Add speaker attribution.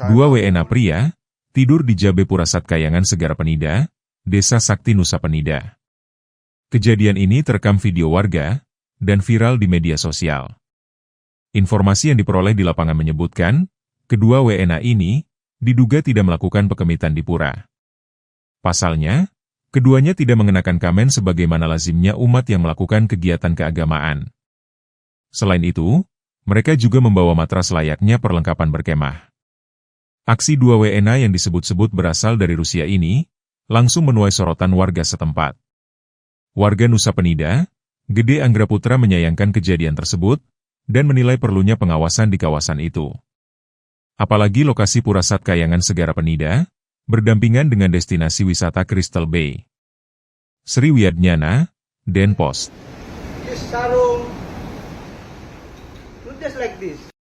Speaker 1: Dua WNA pria, tidur di Jaba Pura Kayangan Segara Penida, Desa Sakti Nusa Penida. Kejadian ini terekam video warga, dan viral di media sosial. Informasi yang diperoleh di lapangan menyebutkan, kedua WNA ini, diduga tidak melakukan pakemitan di Pura. Pasalnya, keduanya tidak mengenakan kamen sebagaimana lazimnya umat yang melakukan kegiatan keagamaan. Selain itu, mereka juga membawa matras layaknya perlengkapan berkemah. Aksi dua WNA yang disebut-sebut berasal dari Rusia ini, langsung menuai sorotan warga setempat. Warga Nusa Penida, Gede Anggra Putra menyayangkan kejadian tersebut, dan menilai perlunya pengawasan di kawasan itu. Apalagi lokasi Pura Kayangan Segara Penida, berdampingan dengan destinasi wisata Crystal Bay. Sri Wiadnyana, Den Post.
Speaker 2: This sarung, just like this.